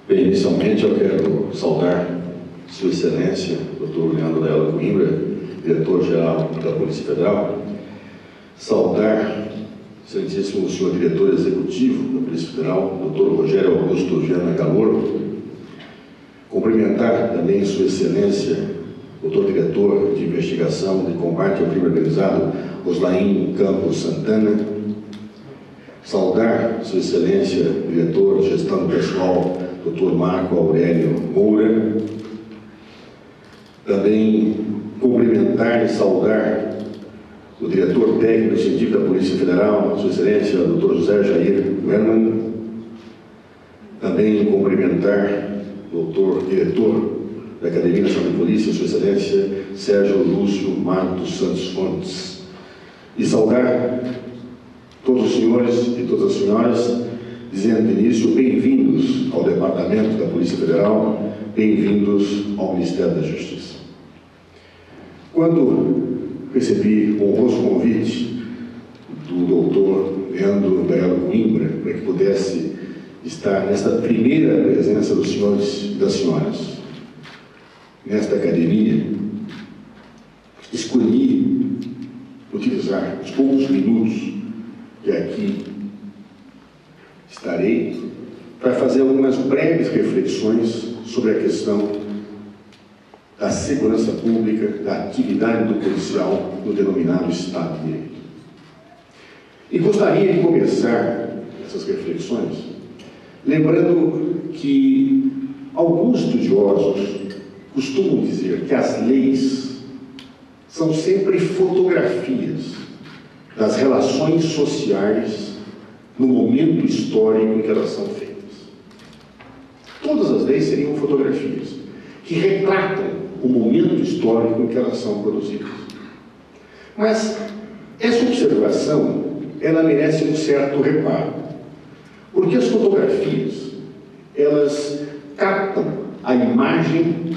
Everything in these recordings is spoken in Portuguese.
Bem, inicialmente eu quero saudar Sua Excelência, Dr. Leandro Leal Coimbra, Diretor-Geral da Polícia Federal, saudar Excelentíssimo Senhor Diretor Executivo da Polícia Federal, Dr. Rogério Augusto Viana Calor, cumprimentar também Sua Excelência, Dr. Diretor de Investigação de Combate ao Crime Organizado, Oslaim Campos Santana, saudar Sua Excelência, Diretor de Gestão Pessoal, Dr. Marco Aurélio Moura, também cumprimentar e saudar o Diretor Técnico e Científico da Polícia Federal, Sua Excelência, Dr. José Jair Werman, também cumprimentar o Dr. Diretor da Academia Nacional de Polícia, Sua Excelência, Sérgio Lúcio Matos Santos Fontes, e saudar todos os senhores e todas as senhoras, dizendo de início, bem-vindos ao Departamento da Polícia Federal, bem-vindos ao Ministério da Justiça. Quando recebi o honroso convite do doutor Leandro Leal Coimbra para que pudesse estar nesta primeira presença dos senhores e das senhoras, nesta academia, escolhi utilizar os poucos minutos que aqui estarei para fazer algumas breves reflexões sobre a questão da segurança pública, da atividade do policial no denominado Estado de Direito. E gostaria de começar essas reflexões lembrando que alguns estudiosos costumam dizer que as leis são sempre fotografias das relações sociais no momento histórico em que elas são feitas. Todas as leis seriam fotografias que retratam o momento histórico em que elas são produzidas. Mas essa observação, ela merece um certo reparo, porque as fotografias, elas captam a imagem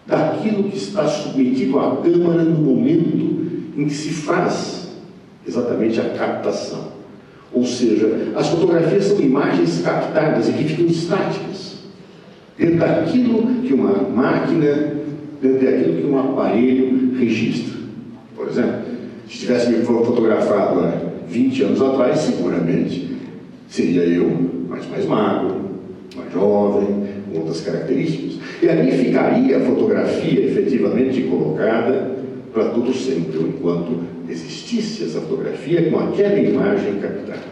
daquilo que está submetido à câmara no momento em que se faz exatamente a captação. Ou seja, as fotografias são imagens captadas e que ficam estáticas dentro daquilo que uma máquina, dentro daquilo que um aparelho registra. Por exemplo, se tivesse me fotografado há 20 anos atrás, seguramente seria eu mais magro, mais jovem, com outras características. E ali ficaria a fotografia efetivamente colocada para todo sempre, enquanto existisse essa fotografia com aquela imagem captada.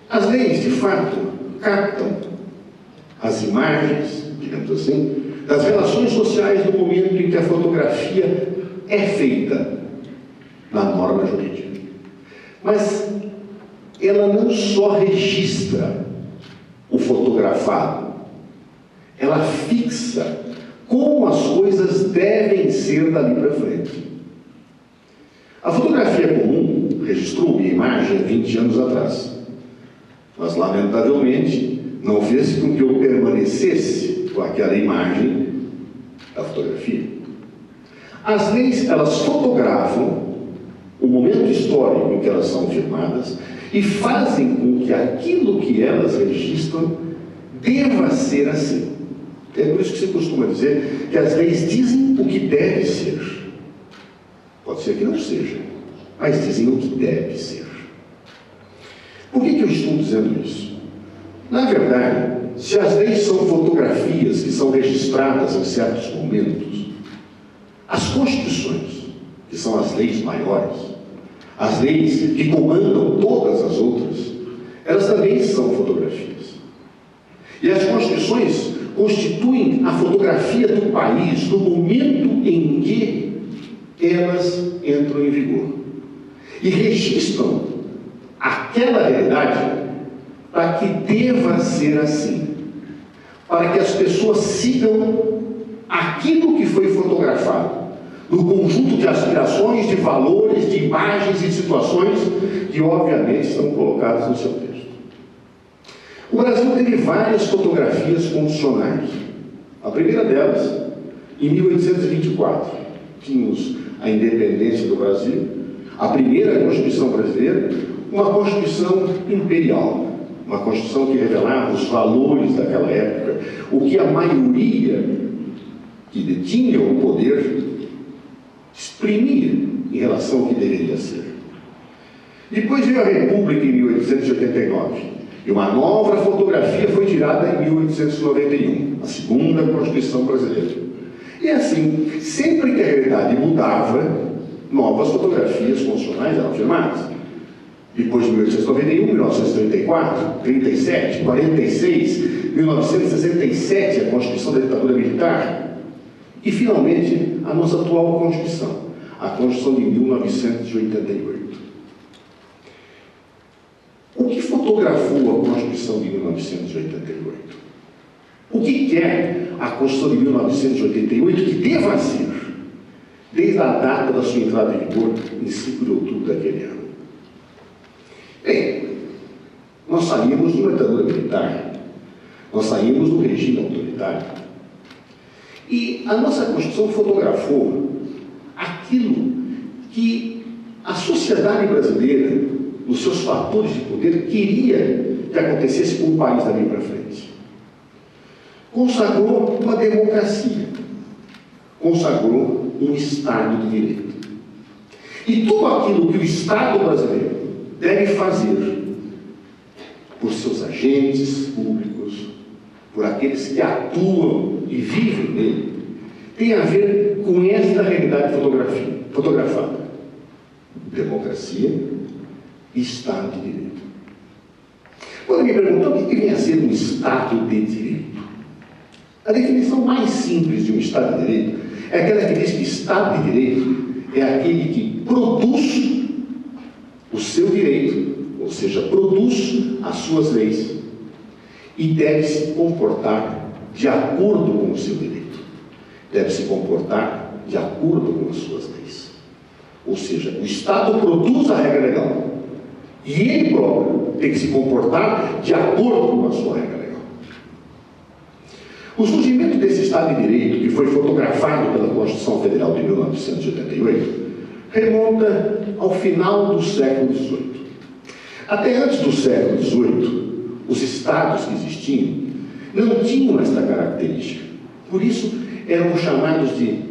As leis, de fato, captam as imagens, digamos assim, das relações sociais no momento em que a fotografia é feita na norma jurídica. Mas ela não só registra o fotografado, ela fixa como as coisas devem ser dali para frente. A fotografia comum registrou minha imagem há 20 anos atrás, mas lamentavelmente não fez com que eu permanecesse com aquela imagem da fotografia. As leis, elas fotografam o momento histórico em que elas são firmadas e fazem com que aquilo que elas registram deva ser assim. É por isso que se costuma dizer que as leis dizem o que deve ser. Pode ser que não seja, mas dizem o que deve ser. Por que eu estou dizendo isso? Na verdade, se as leis são fotografias que são registradas em certos momentos, as constituições, que são as leis maiores, as leis que comandam todas as outras, elas também são fotografias. E as constituições constituem a fotografia do país no momento em que elas entram em vigor. E registram aquela realidade para que deva ser assim. Para que as pessoas sigam aquilo que foi fotografado no conjunto de aspirações, de valores, de imagens e situações que, obviamente, estão colocadas no seu texto. O Brasil teve várias fotografias constitucionais. A primeira delas, em 1824, tínhamos a independência do Brasil, a primeira Constituição brasileira, uma Constituição imperial, uma Constituição que revelava os valores daquela época, o que a maioria que detinha o poder exprimia em relação ao que deveria ser. Depois veio a República em 1889, e uma nova fotografia foi tirada em 1891, a segunda Constituição brasileira. E assim, sempre que a realidade mudava, novas fotografias constitucionais eram firmadas. Depois de 1891, 1934, 37, 46, 1967, a Constituição da Ditadura Militar, e finalmente a nossa atual Constituição, a Constituição de 1988. O que fotografou a Constituição de 1988? O que quer a Constituição de 1988 que deva ser, desde a data da sua entrada em vigor, em 5 de outubro daquele ano? Bem, nós saímos de uma ditadura militar, nós saímos do regime autoritário, e a nossa Constituição fotografou aquilo que a sociedade brasileira, nos seus fatores de poder, queria que acontecesse com o país dali para frente. Consagrou uma democracia, consagrou um Estado de Direito. E tudo aquilo que o Estado brasileiro deve fazer por seus agentes públicos, por aqueles que atuam e vivem nele, tem a ver com esta realidade fotografada. Democracia e Estado de Direito. Quando me perguntam o que vem a ser um Estado de Direito, a definição mais simples de um Estado de Direito é aquela que diz que Estado de Direito é aquele que produz o seu direito, ou seja, produz as suas leis e deve se comportar de acordo com o seu direito, deve se comportar de acordo com as suas leis. Ou seja, o Estado produz a regra legal e ele próprio tem que se comportar de acordo com a sua regra legal. O surgimento desse Estado de Direito, que foi fotografado pela Constituição Federal de 1988, remonta ao final do século XVIII. Até antes do século XVIII, os estados que existiam não tinham esta característica. Por isso, eram chamados de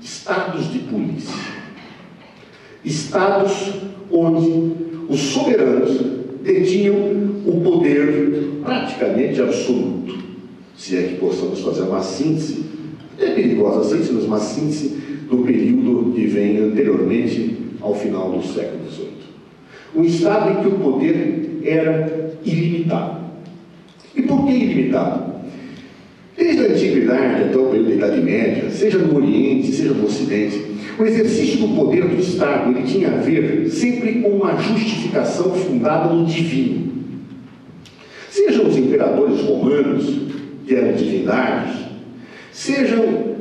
estados de polícia. Estados onde os soberanos detinham o poder praticamente absoluto. Se é que possamos fazer uma síntese, é perigosa síntese, mas uma síntese do período que vem anteriormente ao final do século XVIII. Um Estado em que o poder era ilimitado. E por que ilimitado? Desde a Antiguidade até o período da Idade Média, seja no Oriente, seja no Ocidente, o exercício do poder do Estado ele tinha a ver sempre com uma justificação fundada no divino. Sejam os imperadores romanos, que eram divindades, sejam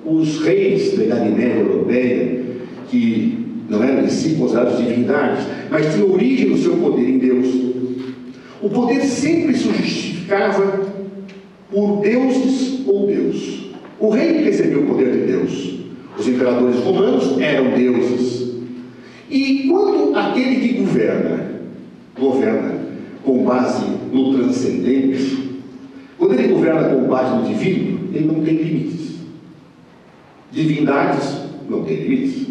os reis da Idade Média Europeia, que não eram em si considerados divindades, mas tinham origem no seu poder em Deus. O poder sempre se justificava por deuses ou Deus. O rei recebeu o poder de Deus. Os imperadores romanos eram deuses. E quando aquele que governa com base no transcendente, quando ele governa com base no divino, ele não tem limites. Divindades não têm limites.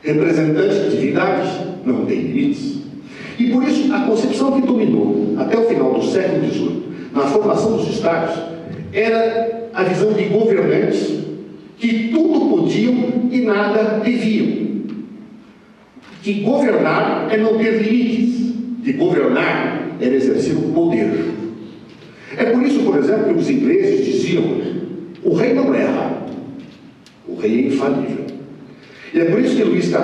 Representantes de divindades não têm limites. E por isso a concepção que dominou até o final do século XVIII, na formação dos estados, era a visão de governantes que tudo podiam e nada deviam. Que governar é não ter limites. Que governar era exercer o poder. É por isso, por exemplo, que os ingleses diziam: o rei não erra, o rei é infalível. E é por isso que Luís XIV,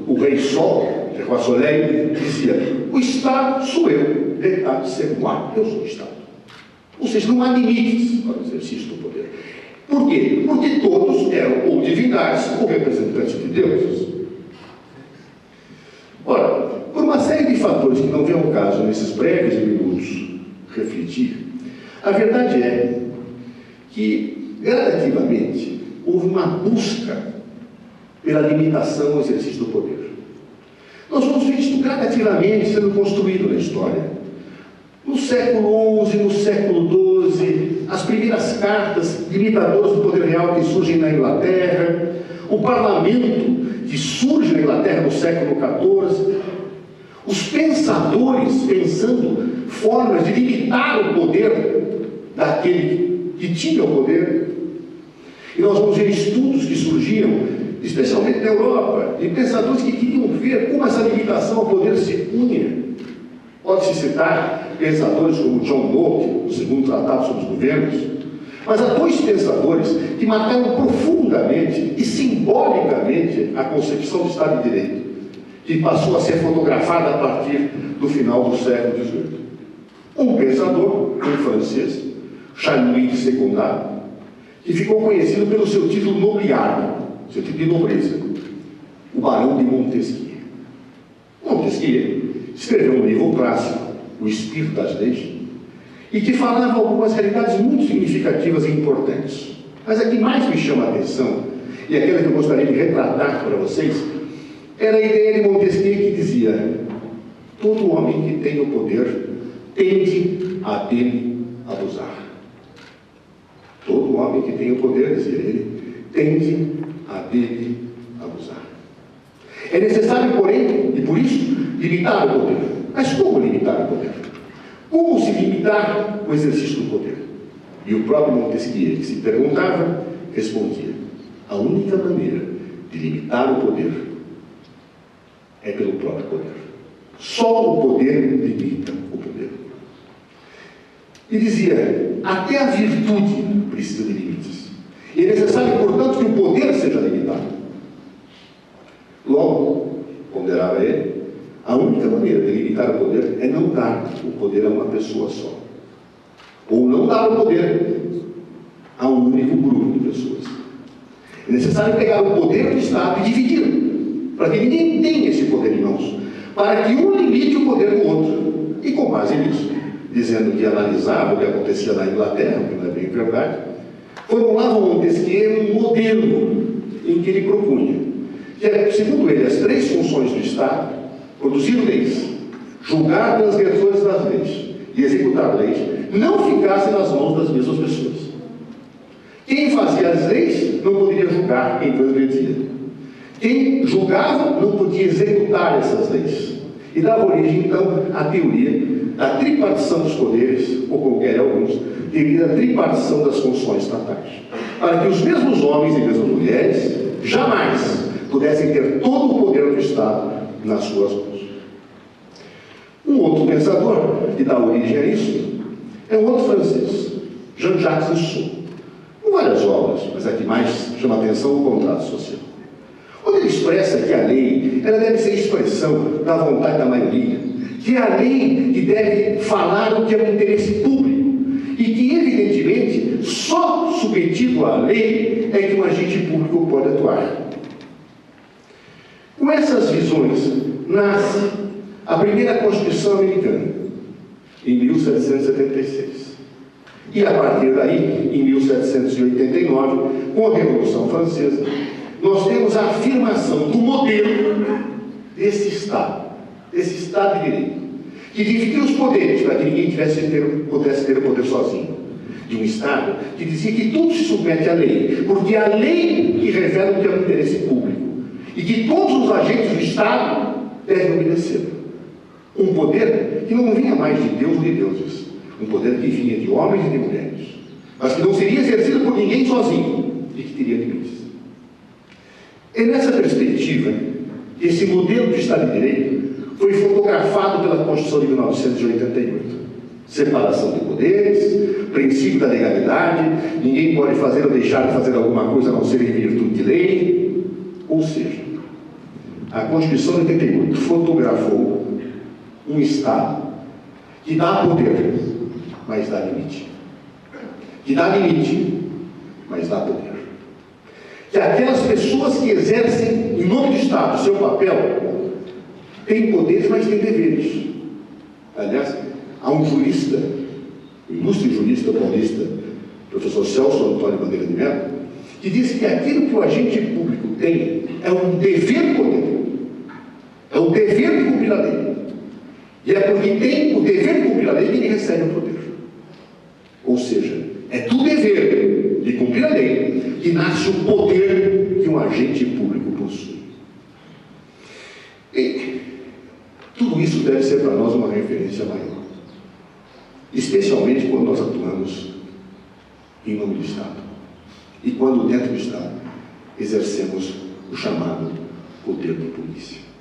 o rei Sol, de Roi Soleil, dizia: o Estado sou eu, l'état c'est moi, eu sou o Estado. Ou seja, não há limites para o exercício do poder. Por quê? Porque todos eram ou divindades ou representantes de deuses. Ora, por uma série de fatores que não vem ao caso nesses breves minutos refletir, a verdade é que, gradativamente, houve uma busca pela limitação ao exercício do poder. Nós vamos ver isso gradativamente sendo construído na história. No século XI, no século XII, as primeiras cartas limitadoras do poder real que surgem na Inglaterra, o parlamento que surge na Inglaterra no século XIV, os pensadores pensando formas de limitar o poder daquele que tinha o poder. E nós vamos ver estudos que surgiam, especialmente na Europa, de pensadores que queriam ver como essa limitação ao poder se punha. Pode-se citar pensadores como John Locke, no segundo tratado sobre os governos, mas há dois pensadores que marcaram profundamente e simbolicamente a concepção do Estado de Direito, que passou a ser fotografada a partir do final do século XVIII. Um pensador, um francês, Charles-Louis de Secondat, que ficou conhecido pelo seu título nobiliário, seu título de nobreza, o Barão de Montesquieu. Montesquieu escreveu um livro clássico, O Espírito das Leis, e que falava algumas realidades muito significativas e importantes. Mas a que mais me chama a atenção, e aquela que eu gostaria de retratar para vocês, era a ideia de Montesquieu que dizia: todo homem que tem o poder tende a dele abusar. Todo homem que tem o poder, dizia ele, tende a dele abusar. É necessário, porém, e por isso, limitar o poder. Mas como limitar o poder? Como se limitar o exercício do poder? E o próprio Montesquieu, que se perguntava, respondia: a única maneira de limitar o poder é pelo próprio poder. Só o poder limita o poder. E dizia: até a virtude precisa de limites. E é necessário, portanto, que o poder seja limitado. Logo, ponderava ele, a única maneira de limitar o poder é não dar o poder a uma pessoa só. Ou não dar o poder a um único grupo de pessoas. É necessário pegar o poder do Estado e dividi-lo, para que ninguém tenha esse poder em mãos, para que um limite o poder do outro. E com base nisso, dizendo que analisava o que acontecia na Inglaterra, o que não é bem verdade, formulava Montesquieu um modelo em que ele propunha que, segundo ele, as três funções do Estado: produzir leis, julgar transgressores das leis e executar leis, não ficassem nas mãos das mesmas pessoas. Quem fazia as leis não poderia julgar quem transgredia. Quem julgava não podia executar essas leis. E dava origem, então, à teoria da tripartição dos poderes, ou qualquer alguns, devido à tripartição das funções estatais, para que os mesmos homens e mesmas mulheres jamais pudessem ter todo o poder do Estado nas suas mãos. Um outro pensador que dá origem a isso é um outro francês, Jean-Jacques Rousseau, com várias obras, mas a que mais chama a atenção é o Contrato Social, onde ele expressa que a lei ela deve ser expressão da vontade da maioria, que é a lei que deve falar o que é o interesse público, e que, evidentemente, só submetido à lei é que um agente público pode atuar. Com essas visões nasce a primeira Constituição americana, em 1776. E a partir daí, em 1789, com a Revolução Francesa, nós temos a afirmação do modelo desse Estado de Direito, que dividia os poderes para que ninguém pudesse ter o poder sozinho. De um Estado que dizia que tudo se submete à lei, porque é a lei que revela o que é o interesse público, e que todos os agentes do Estado devem obedecer. Um poder que não vinha mais de Deus ou de deuses, um poder que vinha de homens e de mulheres, mas que não seria exercido por ninguém sozinho e que teria limites. É nessa perspectiva que esse modelo de Estado de Direito foi fotografado pela Constituição de 1988. Separação de poderes, princípio da legalidade, ninguém pode fazer ou deixar de fazer alguma coisa a não ser em virtude de lei. Ou seja, a Constituição de 88 fotografou um Estado que dá poder, mas dá limite. Que dá limite, mas dá poder. Que aquelas pessoas que exercem, em nome do Estado, o seu papel, têm poderes, mas têm deveres. Aliás, há um jurista, um ilustre jurista paulista, professor Celso Antônio Bandeira de Mello, que diz que aquilo que o agente público tem é um dever poder. É o dever de cumprir a lei. E é porque tem o dever de cumprir a a lei que ele recebe o poder. Ou seja, é do dever de cumprir a lei que nasce o poder que um agente público possui. E tudo isso deve ser para nós uma referência maior, especialmente quando nós atuamos em nome do Estado e quando dentro do Estado exercemos o chamado poder da polícia.